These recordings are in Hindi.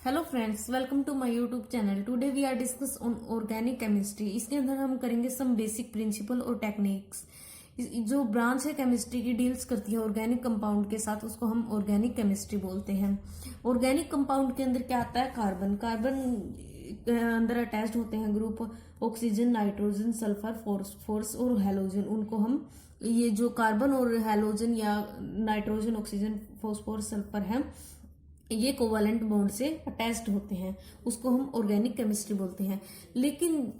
Hello friends, welcome to my YouTube channel. Today we are discuss on organic chemistry. इसके अंदर हम करेंगे सम बेसिक प्रिंसिपल और टेक्निक्स। जो ब्रांच है केमिस्ट्री की डील्स करती है ऑर्गेनिक कंपाउंड के साथ, उसको हम ऑर्गेनिक केमिस्ट्री बोलते हैं। ऑर्गेनिक कंपाउंड के अंदर क्या आता है? कार्बन। कार्बन अंदर अटैच्ड होते हैं group oxygen, nitrogen, sulphur, force और हेलोजन। उनको हम ये जो कार्बन और हेलोजन या नाइट्रोजन, ऑक्सीजन, फॉस्फोरस, सल्फर है, ये कोवैलेंट बॉन्ड से अटैच्ड होते हैं, उसको हम ऑर्गेनिक केमिस्ट्री बोलते हैं। लेकिन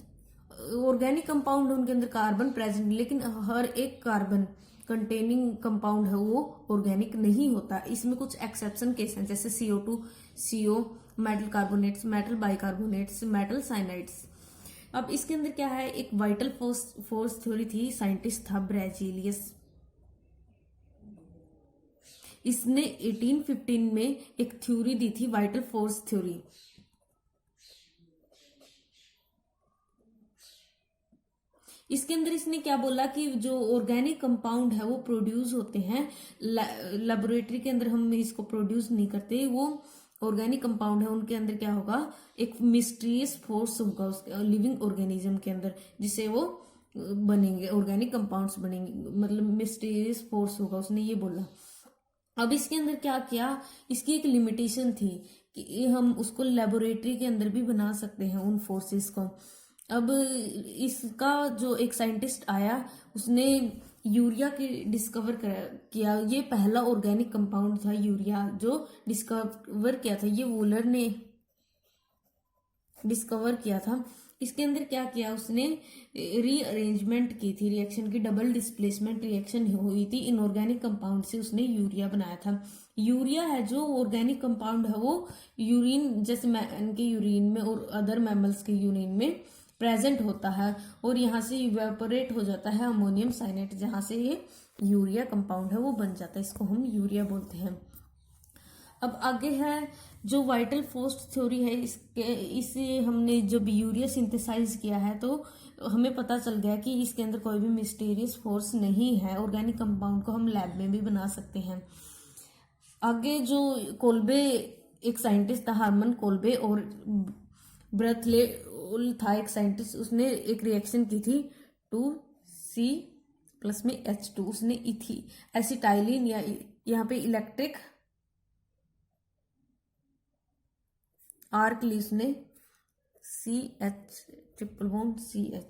ऑर्गेनिक कंपाउंड उनके अंदर कार्बन प्रेजेंट, लेकिन हर एक कार्बन कंटेनिंग कंपाउंड है वो ऑर्गेनिक नहीं होता। इसमें कुछ एक्सेप्शन केस हैं, जैसे CO2, CO, metal carbonates, metal bicarbonates, metal cyanides. अब इसके अंदर क्या है, एक वाइटल फोर्स थ्योरी थी, साइंटिस्ट था ब्रेजिलियस। इसने 1815 में एक थ्योरी दी थी, वाइटल फोर्स थ्योरी। इसके अंदर इसने क्या बोला कि जो ऑर्गेनिक कंपाउंड है वो प्रोड्यूस होते हैं लेबोरेटरी के अंदर, हम इसको प्रोड्यूस नहीं करते। वो ऑर्गेनिक कंपाउंड है, उनके अंदर क्या होगा, एक मिस्टीरियस फोर्स होगा उसके लिविंग ऑर्गेनिज्म के अंदर, जिससे वो बनेंगे ऑर्गेनिक कंपाउंड्स बनेंगे, मतलब मिस्टीरियस फोर्स होगा, उसने ये बोला। अब इसके अंदर क्या किया, इसकी एक लिमिटेशन थी कि हम उसको लेबोरेटरी के अंदर भी बना सकते हैं उन फोर्सेस को। अब इसका जो एक साइंटिस्ट आया, उसने यूरिया की डिस्कवर किया। ये पहला ऑर्गेनिक कंपाउंड था यूरिया जो डिस्कवर किया था, ये वूलर ने डिस्कवर किया था। इसके अंदर क्या किया उसने, रीअरेंजमेंट की थी, रिएक्शन की डबल डिस्प्लेसमेंट रिएक्शन हुई थी इनऑर्गेनिक कंपाउंड से, उसने यूरिया बनाया था। यूरिया है जो ऑर्गेनिक कंपाउंड है, वो यूरिन, जैसे मैन के यूरिन में और अदर मैमल्स के यूरिन में प्रेजेंट होता है, और यहाँ से इवेपोरेट हो जाता है अमोनियम साइनेट, जहां से ये यूरिया कंपाउंड है वो बन जाता है, इसको हम यूरिया बोलते हैं। अब आगे है जो वाइटल फोर्स थ्योरी है, इसे हमने जब यूरिया सिंथेसाइज किया है तो हमें पता चल गया कि इसके अंदर कोई भी मिस्टीरियस फोर्स नहीं है। ऑर्गेनिक कंपाउंड को हम लैब में भी बना सकते हैं। आगे जो कोल्बे, एक साइंटिस्ट था हार्मन कोल्बे, और ब्रथले था एक साइंटिस्ट, उसने एक रिएक्शन की थी 2C+ में H2, उसने इथी एसिटाइलिन या यहाँ पे इलेक्ट्रिक आर्क ली, उसने CH∼CH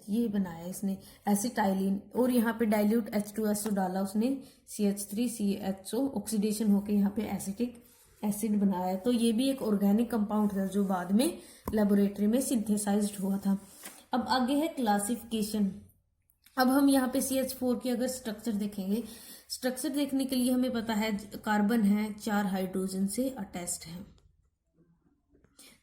ये बनाया इसने एसिटाइलिन, और यहाँ पे डाइल्यूट H2SO डाला उसने, CH3CHO ऑक्सीडेशन होके यहाँ पे एसिटिक एसिड बनाया। तो ये भी एक ऑर्गेनिक कंपाउंड था जो बाद में लेबोरेटरी में सिंथेसाइज्ड हुआ था। अब आगे है क्लासिफिकेशन। अब हम यहाँ पे CH4 की अगर स्ट्रक्चर देखेंगे, स्ट्रक्चर देखने के लिए हमें पता है कार्बन है 4 हाइड्रोजन से अटैच्ड है,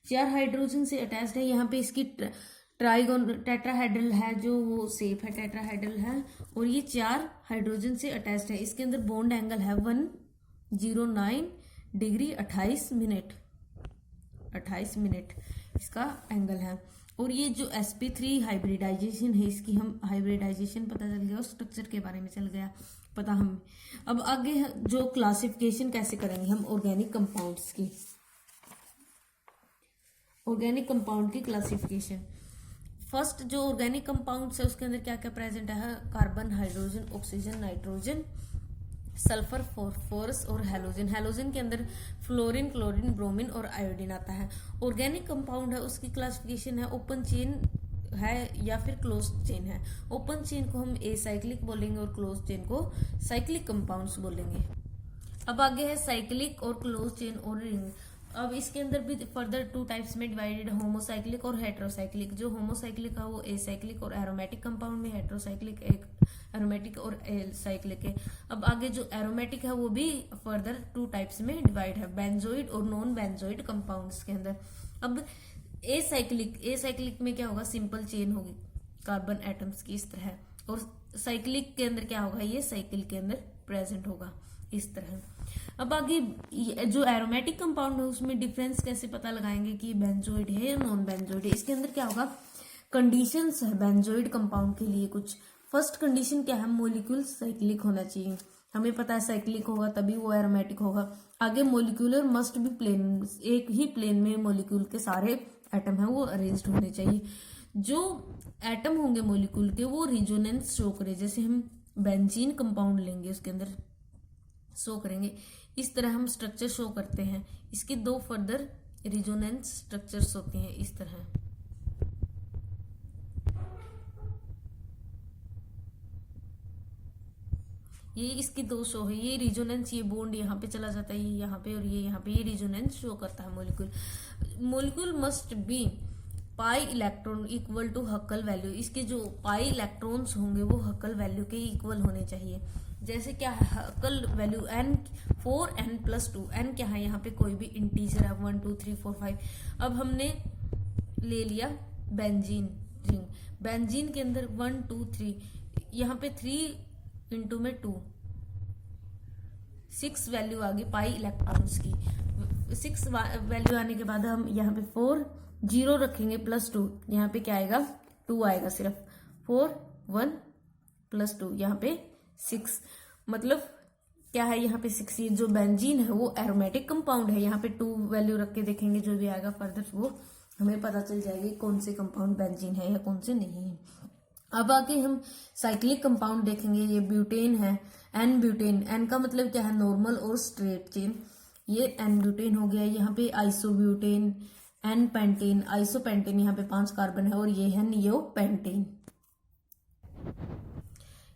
4 हाइड्रोजन से अटैच्ड है। यहाँ पे इसकी ट्राइगोन टेट्राहेड्रल है, जो वो शेप है टेट्राहेड्रल है, और ये 4 हाइड्रोजन से अटैच्ड है। इसके अंदर बॉन्ड एंगल है 109 डिग्री 28 मिनट इसका एंगल है। और ये जो sp3 हाइब्रिडाइजेशन है, इसकी हम हाइब्रिडाइजेशन पता चल गया, और स्ट्रक्चर के बारे में चल गया पता हमें। अब आगे जो क्लासिफिकेशन कैसे करेंगे हम ऑर्गेनिक कंपाउंड्स की, ऑर्गेनिक कंपाउंड की क्लासिफिकेशन। फर्स्ट जो ऑर्गेनिक कंपाउंड्स है उसके अंदर क्या क्या प्रेजेंट है, carbon, hydrogen, oxygen, nitrogen, sulphur, phosphorus और हेलोजन। हेलोजन के अंदर फ्लोरीन, क्लोरीन, ब्रोमीन और आयोडीन आता है। ऑर्गेनिक कंपाउंड है, उसकी क्लासिफिकेशन है ओपन चेन है या फिर क्लोज चेन है। ओपन चेन को हम एसाइक्लिक बोलेंगे और क्लोज चेन को साइक्लिक कंपाउंड्स बोलेंगे। अब आगे है साइक्लिक और क्लोज चेन और रिंग। अब इसके अंदर भी फर्दर 2 टाइप्स में डिवाइडेड, होमोसाइक्लिक और हेट्रोसाइक्लिक। जो होमोसाइक्लिक है वो एसाइक्लिक और एरोमेटिक कंपाउंड में, हेट्रोसाइक्लिक एक एरोमेटिक और साइक्लिक है। अब आगे जो एरोमेटिक है वो भी फर्दर 2 टाइप्स में डिवाइड है, बेंजोइड और नॉन बेंजोइड कंपाउंड्स के अंदर। अब एसाइक्लिक में क्या होगा, सिंपल चेन होगी कार्बन एटम्स की इस तरह, और साइक्लिक के अंदर क्या होगा, ये साइकिल के अंदर प्रेजेंट होगा इस तरह। अब आगे जो एरोमेटिक कंपाउंड है उसमें डिफरेंस कैसे पता लगाएंगे कि बेंजोइड है या नॉन बेंजोइड है। इसके अंदर क्या होगा, कंडीशंस है बेंजोइड कंपाउंड के लिए कुछ। फर्स्ट कंडीशन क्या है, मॉलिक्यूल साइक्लिक होना चाहिए। हमें पता है साइक्लिक होगा तभी वो एरोमेटिक होगा। आगे मोलिकुलर मस्ट बी प्लेन, एक ही प्लेन में मोलिक्यूल के सारे एटम हैं वो अरेंज्ड होने चाहिए। जो एटम होंगे मोलिक्यूल के वो रिजोनेंस शो करे, जैसे हम बेंजीन कंपाउंड लेंगे उसके अंदर शो करेंगे, इस तरह हम स्ट्रक्चर शो करते हैं। इसके 2 फर्दर रिजोनेंस स्ट्रक्चर्स होते हैं इस तरह। ये इसकी 2 शो है, ये रिजोनेंस, ये बॉन्ड यहाँ पे चला जाता है, ये यहाँ पे और ये यहाँ पे, ये रिजोनेंस शो करता है molecule. Molecule must be pi electron equal to Huckel value, इसके जो पाई इलेक्ट्रॉन्स होंगे वो हक्कल वैल्यू के इक्वल होने चाहिए। जैसे क्या है हक्कल वैल्यू n 4n+2, n क्या है यहाँ पे कोई भी इंटीजर है 1 2 3 4 5। अब हमने ले लिया बेंजीन रिंग, बेंजीन के अंदर 1 2 3, यहाँ पे 3 इंटू में 2, 6 वैल्यू आ गई पाई इलेक्ट्रॉन्स की। 6 वैल्यू आने के बाद हम यहाँ पे 4 0 रखेंगे +2, यहाँ पे क्या आएगा 2 आएगा सिर्फ। 4 1 +2 यहाँ पे 6, मतलब क्या है यहाँ पे 6। ये जो बेंजीन है वो एरोमेटिक कंपाउंड है, यहाँ पे 2 वैल्यू रख के देखेंगे जो भी आएगा फर्दर वो हमें पता चल जाएगी कौन से कंपाउंड बेंजीन है या कौन से नहीं है। अब आगे हम साइक्लिक कंपाउंड देखेंगे। ये ब्यूटेन है, एन ब्यूटेन, एन का मतलब क्या है नॉर्मल और स्ट्रेट चेन, ये एन ब्यूटेन हो गया। यहाँ पे आइसोब्यूटेन, एन पेंटेन, आइसोपेंटेन, यहाँ पे 5 कार्बन है, और ये है नियोपेंटेन।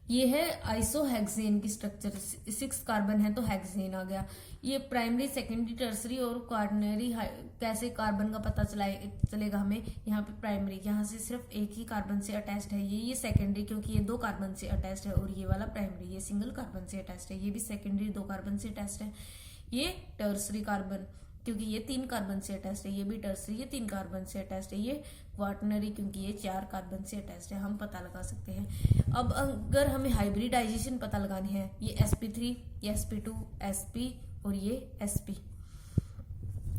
ये है आइसोहेक्सेन की स्ट्रक्चर, 6 कार्बन है तो हेक्सेन आ गया। ये प्राइमरी सेकेंडरी टर्सरी और क्वार्टनरी कैसे कार्बन का पता चलेगा हमें, यहाँ पे प्राइमरी यहाँ से सिर्फ एक ही कार्बन से अटैच्ड है, ये सेकेंडरी क्योंकि ये 2 कार्बन से अटैच्ड है, और ये वाला प्राइमरी ये सिंगल कार्बन से अटैच्ड है, ये भी सेकेंडरी 2 कार्बन से अटैच्ड है। ये टर्सरी कार्बन क्योंकि ये 3 कार्बन से अटैच्ड है, ये भी टर्सरी ये 3 कार्बन से अटैच्ड है। ये क्वार्टनरी क्योंकि ये 4 कार्बन से अटैच्ड है, हम पता लगा सकते हैं। अब अगर हमें हाइब्रिडाइजेशन पता लगानी है, ये sp3, ये sp2, sp और ये sp,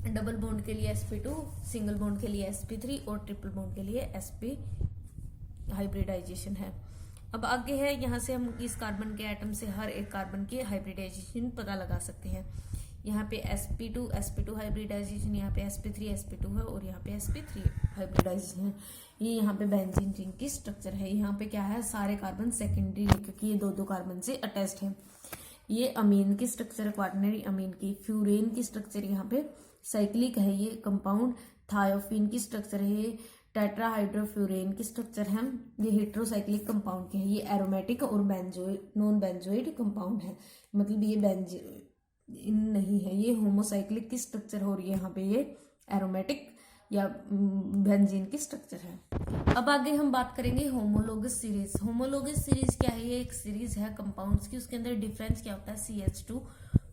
डबल बॉन्ड के लिए sp2, सिंगल बॉन्ड के लिए sp3 और ट्रिपल बॉन्ड के लिए sp हाइब्रिडाइजेशन है। अब आगे है, यहाँ से हम इस कार्बन के एटम से हर एक कार्बन के हाइब्रिडाइजेशन पता लगा सकते हैं। यहाँ पे sp2 हाइब्रिडाइजेशन, यहाँ पे sp3 sp2 है, और यहाँ पे sp3 हाइब्रिडाइजेशन है। ये यहाँ पे बेंजीन रिंग की स्ट्रक्चर है। यहाँ पे क्या है सारे कार्बन सेकेंडरी है क्योंकि ये 2 कार्बन से अटैच्ड है। ये अमीन की स्ट्रक्चर है, क्वार्टनरी अमीन की। फ्यूरेन की स्ट्रक्चर यहाँ पे साइक्लिक है, ये कंपाउंड। थायोफिन की स्ट्रक्चर है, ये टेट्राहाइड्रोफ्यूरेन की स्ट्रक्चर है, ये हेट्रोसाइक्लिक कंपाउंड के है। ये एरोमेटिक और नॉन बेंजोइड कंपाउंड है, मतलब ये बेंजीन नहीं है, ये होमोसाइक्लिक की स्ट्रक्चर हो रही है, यहाँ पे ये एरोमेटिक या बेंजीन की स्ट्रक्चर है। अब आगे हम बात करेंगे होमोलोगस सीरीज। होमोलोगस सीरीज क्या है, ये एक सीरीज है कंपाउंड्स की, उसके अंदर डिफरेंस क्या होता है, CH2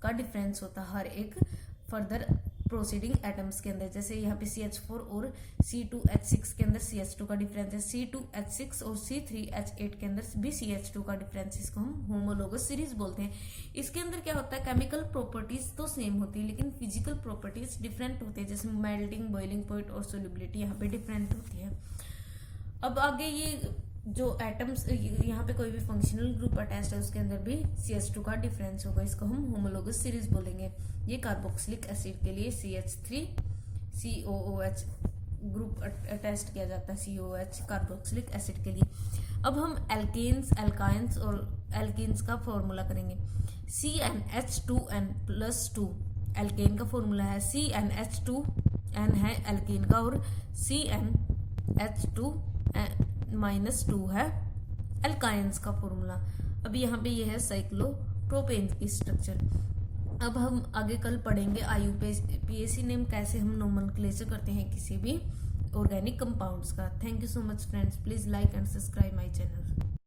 का डिफरेंस होता है हर एक फर्दर प्रोसीडिंग एटम्स के अंदर। जैसे यहाँ पे CH4 और C2H6 के अंदर CH2 का डिफरेंस है, C2H6 और C3H8 के अंदर भी CH2 का डिफरेंस, इसको हम होमोलोगस सीरीज बोलते हैं। इसके अंदर क्या होता है, केमिकल प्रॉपर्टीज तो सेम होती है लेकिन फिजिकल प्रॉपर्टीज डिफरेंट होती है, जैसे मेल्टिंग, बॉइलिंग पॉइंट और सोल्युबिलिटी यहाँ पे डिफरेंट होती है। अब आगे ये जो एटम्स, यहाँ पे कोई भी फंक्शनल ग्रुप अटैच्ड है उसके अंदर भी CH2 का डिफरेंस होगा, इसको हम होमोलोगस सीरीज बोलेंगे। ये कार्बोक्सिलिक एसिड के लिए CH3 COOH ग्रुप अटैच्ड किया जाता है, COOH कार्बोक्सिलिक एसिड के लिए। अब हम एल्केन्स, एल्काइंस और एल्कीन्स का फॉर्मूला करेंगे। CnH2n+2 एल्केन का फॉर्मूला है, CnH2n है एल्केन का, और CnH2 -2 है एल्काइंस का फॉर्मूला। अब यहाँ पे ये है साइक्लोप्रोपेन की स्ट्रक्चर। अब हम आगे कल पढ़ेंगे IUPAC नेम कैसे हम नोमेनक्लेचर करते हैं किसी भी ऑर्गेनिक कंपाउंड्स का। Thank you so much friends, please like and subscribe my channel.